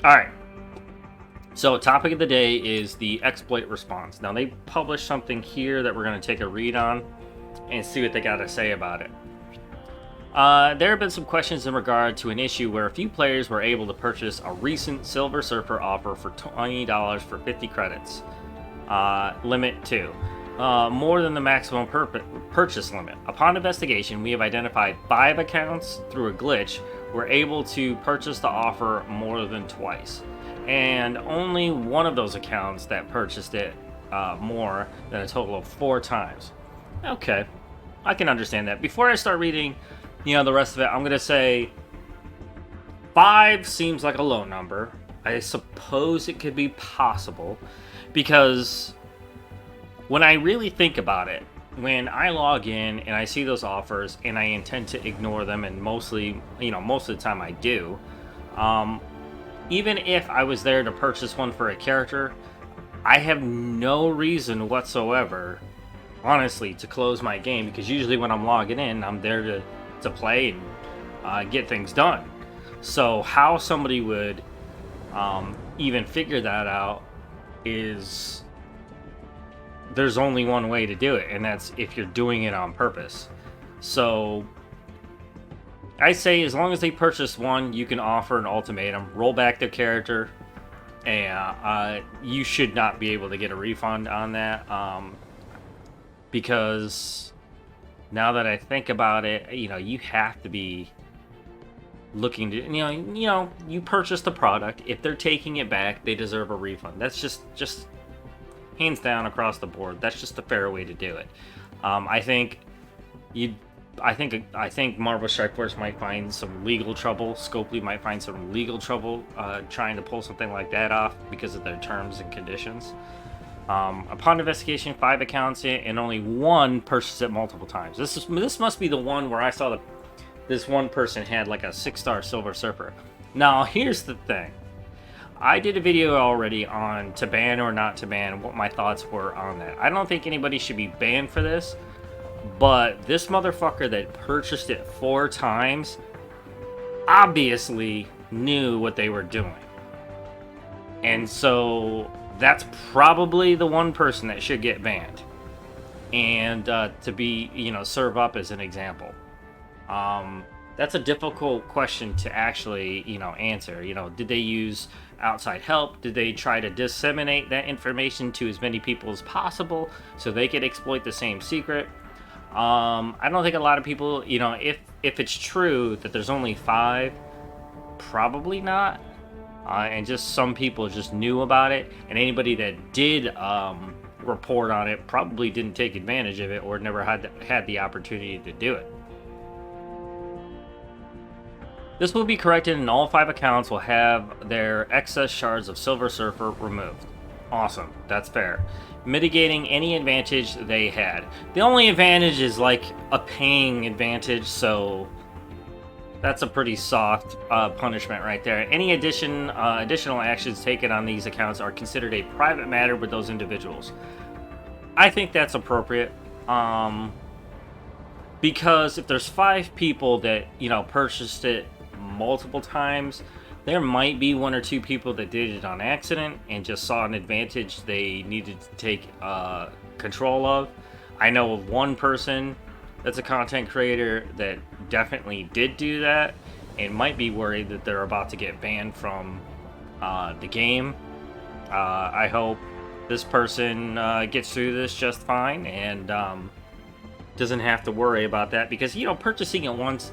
Alright. So, topic of the day is the exploit response. Now, they published something here that we're going to take a read on and see what they got to say about it. There have been some questions in regard to an issue where a few players were able to purchase a recent Silver Surfer offer for $20 for 50 credits. Limit 2. More than the maximum purchase limit. Upon investigation, we have identified 5 accounts through a glitch were able to purchase the offer more than twice. And only one of those accounts that purchased it more than a total of 4 times. Okay, I can understand that. Before I start reading, the rest of it, I'm going to say 5 seems like a low number. I suppose it could be possible because when I really think about it, when I log in and I see those offers and I intend to ignore them, and most of the time I do, even if I was there to purchase one for a character, I have no reason whatsoever, honestly, to close my game, because usually when I'm logging in, I'm there to play and get things done. So how somebody would even figure that out is there's only one way to do it, and that's if you're doing it on purpose. So I say as long as they purchase one, you can offer an ultimatum, roll back their character, and you should not be able to get a refund on that, because now that I think about it, you have to be looking to, you purchase the product. If they're taking it back, they deserve a refund. That's just hands down across the board. That's just a fair way to do it. I think Marvel Strike Force might find some legal trouble. Scopely might find some legal trouble trying to pull something like that off because of their terms and conditions. Upon investigation, 5 accounts and only 1 purchased it multiple times. This must be the one where I saw this one person had like a 6-star Silver Surfer. Now, here's the thing. I did a video already on to ban or not to ban, what my thoughts were on that. I don't think anybody should be banned for this, but this motherfucker that purchased it 4 times obviously knew what they were doing. And so that's probably the one person that should get banned. And to be, serve up as an example. That's a difficult question to actually, answer. Did they use outside help? Did they try to disseminate that information to as many people as possible so they could exploit the same secret? I don't think a lot of people, if it's true that there's only 5, probably not. And just some people just knew about it, and anybody that did report on it probably didn't take advantage of it or never had the opportunity to do it. This will be corrected and all 5 accounts will have their excess shards of Silver Surfer removed. Awesome, that's fair. Mitigating any advantage they had. The only advantage is like a paying advantage, so that's a pretty soft punishment right there. Any additional actions taken on these accounts are considered a private matter with those individuals. I think that's appropriate. Because if there's 5 people that, purchased it multiple times, there might be 1 or 2 people that did it on accident and just saw an advantage they needed to take control of. I know of 1 person that's a content creator that definitely did do that and might be worried that they're about to get banned from the game. I hope this person gets through this just fine and doesn't have to worry about that, because purchasing it once,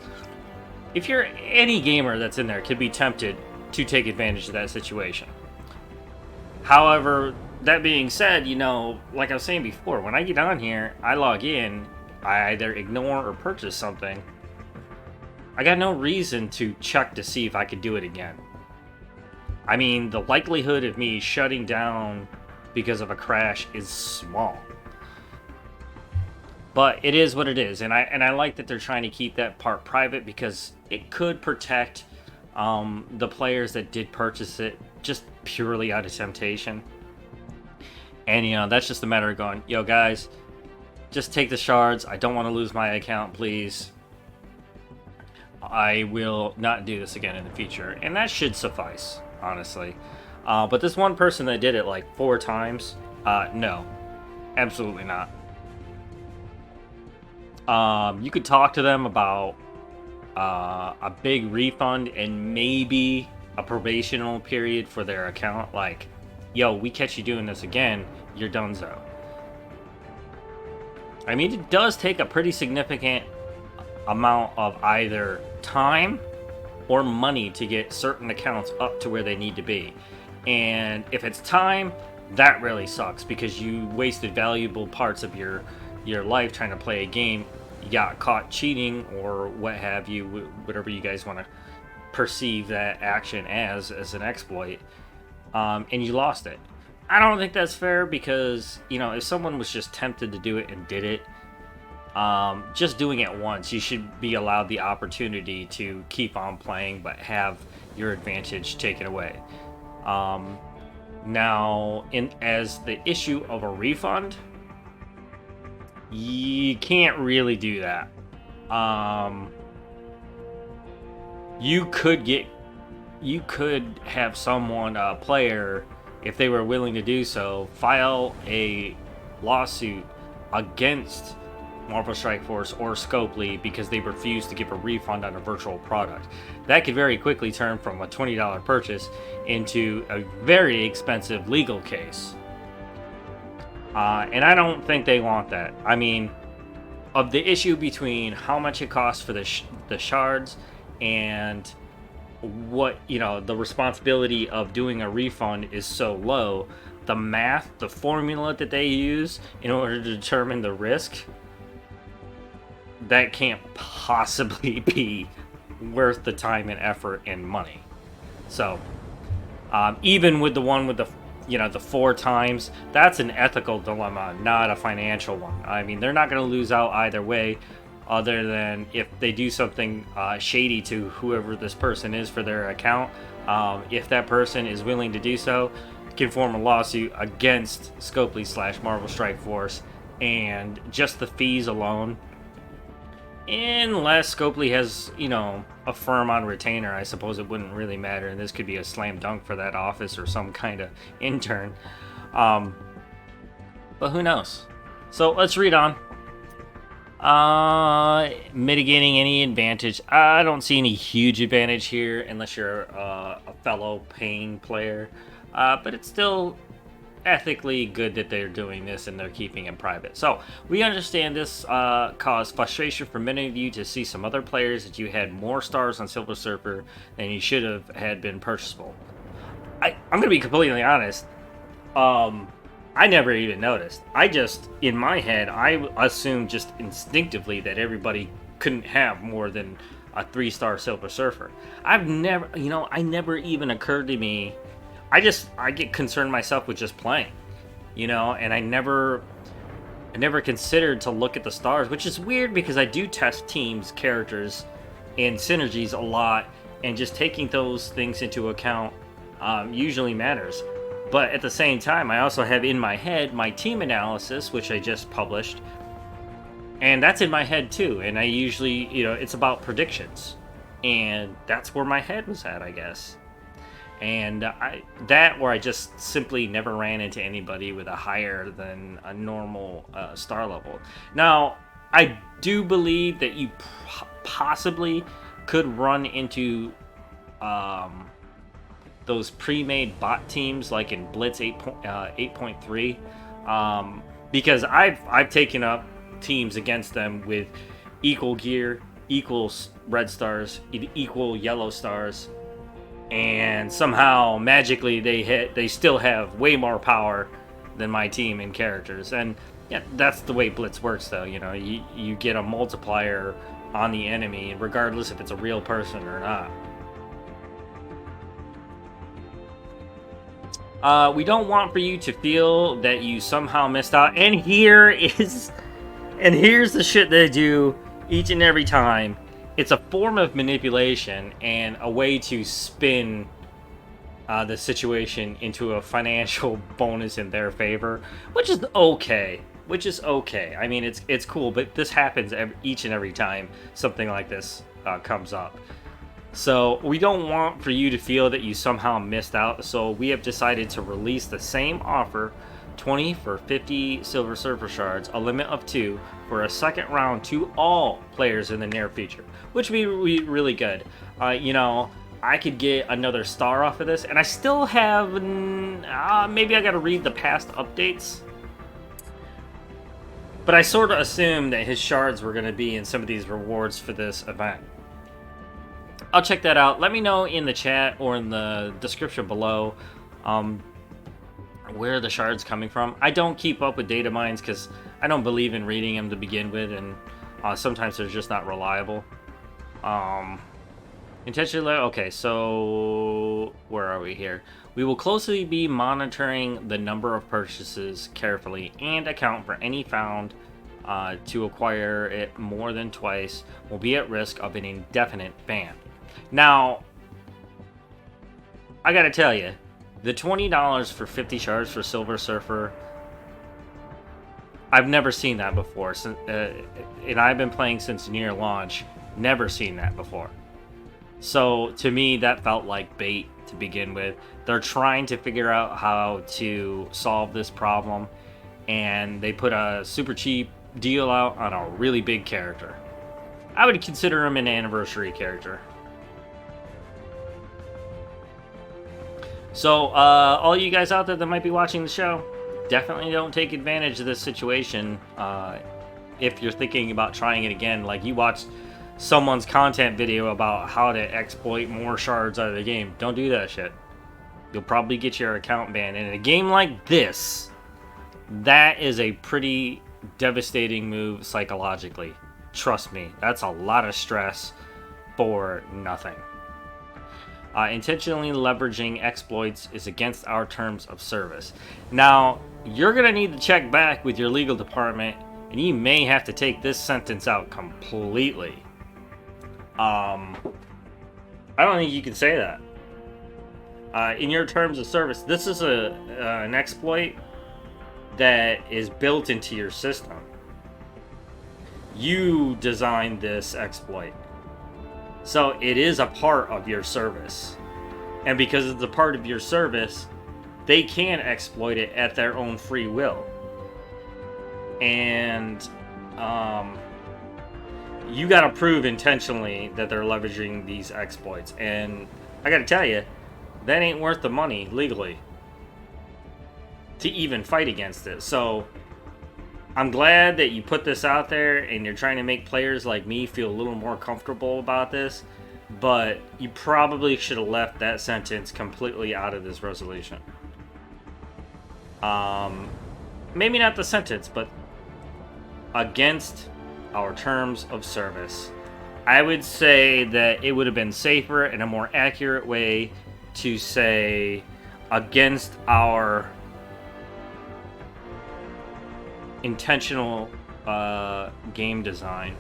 if you're any gamer that's in there, could be tempted to take advantage of that situation. However, that being said, like I was saying before, when I get on here, I log in, I either ignore or purchase something. I got no reason to check to see if I could do it again. I mean, the likelihood of me shutting down because of a crash is small. But it is what it is, and I like that they're trying to keep that part private, because it could protect the players that did purchase it just purely out of temptation. And that's just a matter of going, yo guys, just take the shards. I don't want to lose my account, please. I will not do this again in the future, and that should suffice. honestly. But this one person that did it like 4 times, no, absolutely not. You could talk to them about a big refund and maybe a probational period for their account. Like, yo, we catch you doing this again, you're donezo. I mean, it does take a pretty significant amount of either time or money to get certain accounts up to where they need to be. And if it's time, that really sucks because you wasted valuable parts of your life trying to play a game. You got caught cheating or what have you, whatever you guys want to perceive that action as an exploit, and you lost it. I don't think that's fair because, you know, if someone was just tempted to do it and did it, just doing it once, you should be allowed the opportunity to keep on playing but have your advantage taken away. Now, as the issue of a refund, you can't really do that. You could have someone, a player, if they were willing to do so, file a lawsuit against Marvel Strike Force or Scopely because they refused to give a refund on a virtual product. That could very quickly turn from a $20 purchase into a very expensive legal case. And I don't think they want that. I mean, of the issue between how much it costs for the shards and what, you know, the responsibility of doing a refund is so low, the math, the formula that they use in order to determine the risk, that can't possibly be worth the time and effort and money. So, even with the one with the 4 times, that's an ethical dilemma, not a financial one. I mean, they're not going to lose out either way, other than if they do something shady to whoever this person is for their account. If that person is willing to do so, can form a lawsuit against Scopely / Marvel Strike Force, and just the fees alone, unless Scopely has, you know, a firm on retainer, I suppose it wouldn't really matter, and this could be a slam dunk for that office or some kind of intern. But who knows? So let's read on. Mitigating any advantage. I don't see any huge advantage here unless you're a fellow paying player. But it's still ethically good that they're doing this and they're keeping it private. So we understand this caused frustration for many of you to see some other players that you had more stars on Silver Surfer than you should have had been purchasable. I'm going to be completely honest. I never even noticed. I just, in my head, I assumed just instinctively that everybody couldn't have more than a 3-star Silver Surfer. I never even occurred to me. I get concerned myself with just playing, and I never considered to look at the stars, which is weird because I do test teams, characters, and synergies a lot, and just taking those things into account usually matters. But at the same time, I also have in my head my team analysis, which I just published, and that's in my head too. And I usually, it's about predictions, and that's where my head was at, I guess. And I just simply never ran into anybody with a higher than a normal star level. Now, I do believe that you possibly could run into those pre-made bot teams like in Blitz 8.3, because I've taken up teams against them with equal gear, equal red stars, equal yellow stars, and somehow magically they still have way more power than my team and characters. And yeah, that's the way Blitz works though. You get a multiplier on the enemy regardless if it's a real person or not. We don't want for you to feel that you somehow missed out. And here's the shit they do each and every time. It's a form of manipulation and a way to spin the situation into a financial bonus in their favor, which is okay. I mean, it's cool, but this happens each and every time something like this comes up. So we don't want for you to feel that you somehow missed out. So we have decided to release the same offer, 20 for 50 Silver Surfer shards, a limit of 2 for a second round to all players in the near future, which would be really good. You know, I could get another star off of this, and I still have, maybe I gotta read the past updates. But I sort of assumed that his shards were going to be in some of these rewards for this event. I'll check that out. Let me know in the chat or in the description below where the shard's coming from. I don't keep up with data mines because I don't believe in reading them to begin with, and sometimes they're just not reliable. Intentionally, okay, so where are we here? We will closely be monitoring the number of purchases carefully and account for any found to acquire it more than twice will be at risk of an indefinite ban. Now, I gotta tell you, the $20 for 50 shards for Silver Surfer, I've never seen that before. And I've been playing since near launch, never seen that before. So to me, that felt like bait to begin with. They're trying to figure out how to solve this problem, and they put a super cheap deal out on a really big character. I would consider him an anniversary character. So all you guys out there that might be watching the show, definitely don't take advantage of this situation if you're thinking about trying it again. Like, you watched someone's content video about how to exploit more shards out of the game. Don't do that shit. You'll probably get your account banned. And in a game like this, that is a pretty devastating move psychologically. Trust me, that's a lot of stress for nothing. Intentionally leveraging exploits is against our terms of service. Now, you're going to need to check back with your legal department, and you may have to take this sentence out completely. I don't think you can say that. In your terms of service, this is an exploit that is built into your system. You designed this exploit. So it is a part of your service. And because it's a part of your service, they can exploit it at their own free will. And you got to prove intentionally that they're leveraging these exploits. And I got to tell you, that ain't worth the money legally to even fight against it. So I'm glad that you put this out there and you're trying to make players like me feel a little more comfortable about this, but you probably should have left that sentence completely out of this resolution. Maybe not the sentence, but against our terms of service. I would say that it would have been safer and a more accurate way to say against our intentional game design,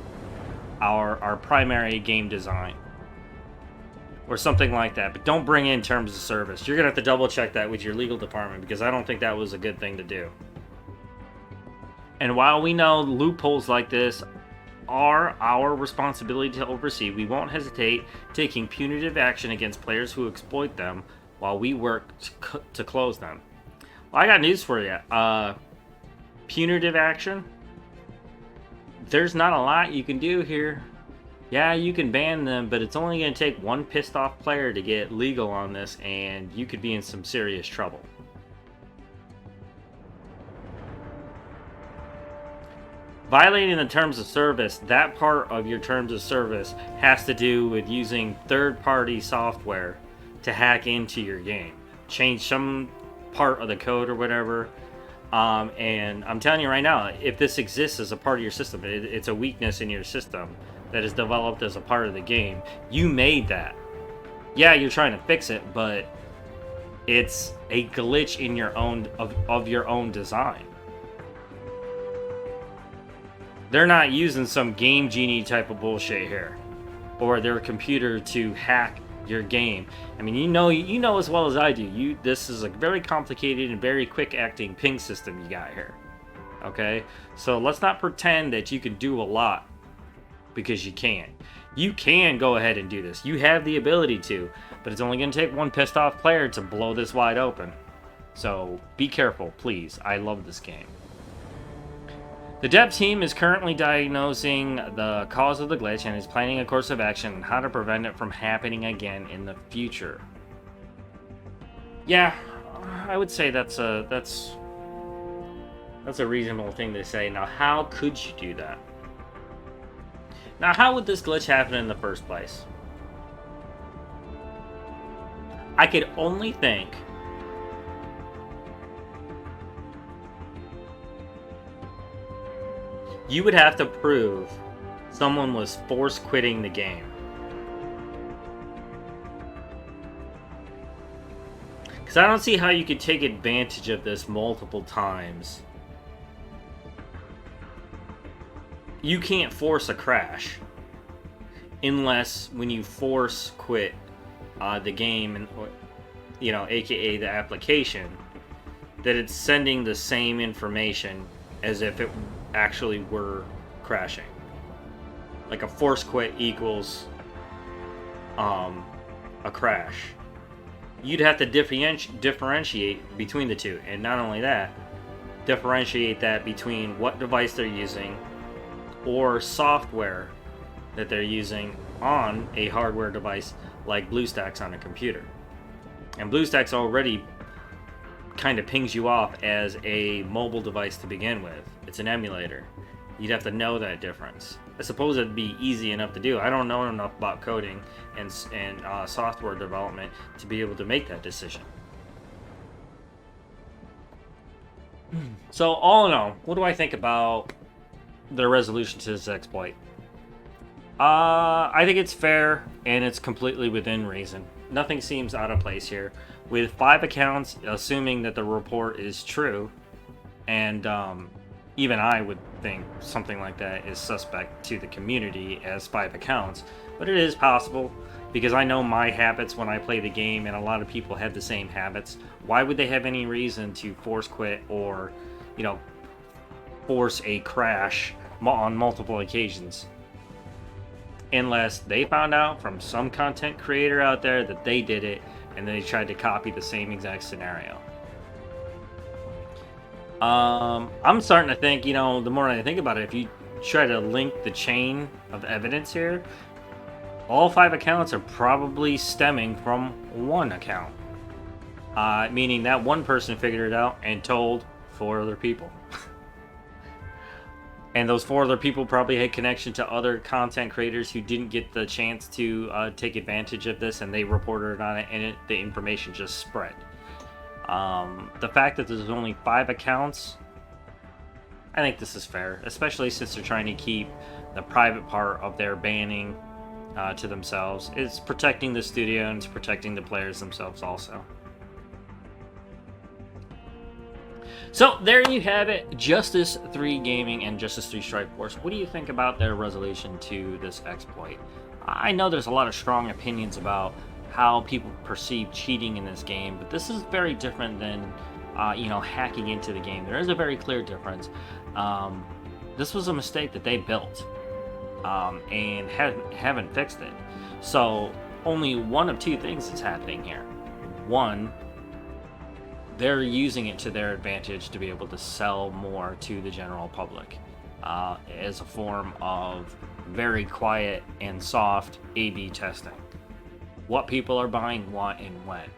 our primary game design, or something like that. But don't bring in terms of service. You're gonna have to double check that with your legal department, because I don't think that was a good thing to do. And while we know loopholes like this are our responsibility to oversee, we won't hesitate taking punitive action against players who exploit them while we work to close them. Well, I got news for you. Punitive action, there's not a lot you can do here. Yeah, you can ban them, but it's only going to take one pissed off player to get legal on this, and you could be in some serious trouble. Violating the terms of service, that part of your terms of service has to do with using third-party software to hack into your game, change some part of the code or whatever. And I'm telling you right now, if this exists as a part of your system, it's a weakness in your system that is developed as a part of the game. You made that. Yeah, you're trying to fix it, but it's a glitch in your own of your own design. They're not using some Game Genie type of bullshit here, or their computer to hack your game. I mean, you know as well as I do. This is a very complicated and very quick acting ping system you got here. Okay, so let's not pretend that you can do a lot, because you can't. You can go ahead and do this. You have the ability to, but it's only going to take one pissed off player to blow this wide open. So be careful, please. I love this game. The dev team is currently diagnosing the cause of the glitch and is planning a course of action on how to prevent it from happening again in the future. Yeah, I would say that's a reasonable thing to say. Now, how could you do that? Now, how would this glitch happen in the first place? I could only think you would have to prove someone was force quitting the game. Because I don't see how you could take advantage of this multiple times. You can't force a crash unless when you force quit the game, and aka the application, that it's sending the same information as if it actually were crashing. Like a force quit equals a crash. You'd have to differentiate between the two, and not only that, differentiate that between what device they're using or software that they're using on a hardware device like BlueStacks on a computer. And BlueStacks already kind of pings you off as a mobile device to begin with. It's an emulator. You'd have to know that difference. I suppose it'd be easy enough to do. I don't know enough about coding and software development to be able to make that decision. So all in all, what do I think about the resolution to this exploit? I think it's fair and it's completely within reason. Nothing seems out of place here. With 5 accounts, assuming that the report is true, and even I would think something like that is suspect to the community as 5 accounts, but it is possible because I know my habits when I play the game, and a lot of people have the same habits. Why would they have any reason to force quit or, force a crash on multiple occasions? Unless they found out from some content creator out there that they did it and they tried to copy the same exact scenario. I'm starting to think, the more I think about it, if you try to link the chain of evidence here, all 5 accounts are probably stemming from one account. Meaning that one person figured it out and told 4 other people. And those 4 other people probably had connection to other content creators who didn't get the chance to take advantage of this, and they reported on it, and the information just spread. The fact that there's only 5 accounts, I think this is fair, especially since they're trying to keep the private part of their banning to themselves. It's protecting the studio and it's protecting the players themselves also. So there you have it, Justice 3 Gaming and Justice 3 Strike Force. What do you think about their resolution to this exploit? I know there's a lot of strong opinions about how people perceive cheating in this game, but this is very different than hacking into the game. There is a very clear difference. This was a mistake that they built and haven't fixed it. So only one of 2 things is happening here. One, they're using it to their advantage to be able to sell more to the general public as a form of very quiet and soft A/B testing. What people are buying, what, and when.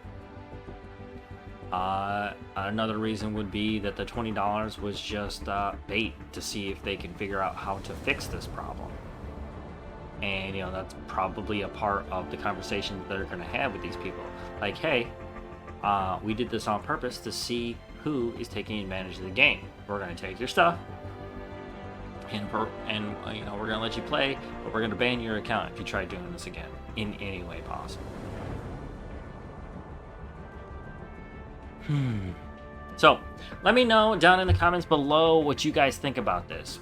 Another reason would be that the $20 was just bait to see if they can figure out how to fix this problem. And that's probably a part of the conversation that they're going to have with these people. Like, hey, we did this on purpose to see who is taking advantage of the game. We're going to take your stuff, and we're going to let you play, but we're going to ban your account if you try doing this again in any way possible. So let me know down in the comments below what you guys think about this.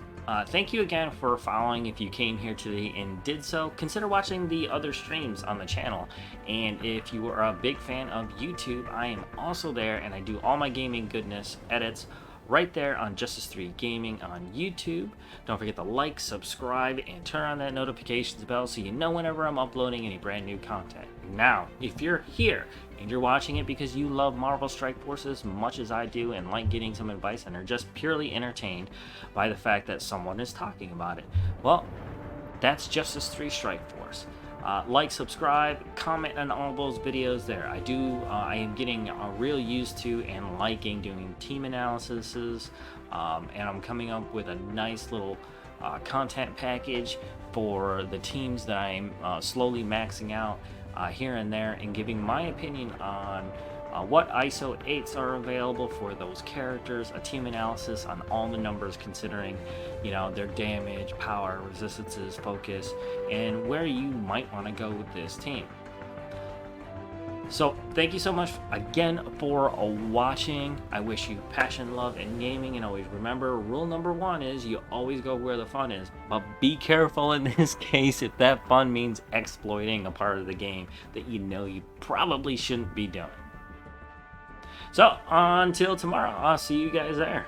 Thank you again for following. If you came here today and did so, consider watching the other streams on the channel. And if you are a big fan of YouTube, I am also there, and I do all my gaming goodness edits right there on Justice 3 Gaming on YouTube. Don't forget to like, subscribe, and turn on that notifications bell so you know whenever I'm uploading any brand new content. Now, if you're here and you're watching it because you love Marvel Strike Force as much as I do and like getting some advice and are just purely entertained by the fact that someone is talking about it, well, that's Justice 3 Strike Force. Like, subscribe, comment on all those videos there. I am getting real used to and liking doing team analyses, and I'm coming up with a nice little content package for the teams that I'm slowly maxing out here and there, and giving my opinion on what ISO 8s are available for those characters, a team analysis on all the numbers considering, their damage, power, resistances, focus, and where you might want to go with this team. So thank you so much again for watching. I wish you passion, love, and gaming, and always remember, rule number 1 is you always go where the fun is, but be careful in this case if that fun means exploiting a part of the game that you probably shouldn't be doing. So, until tomorrow, I'll see you guys there.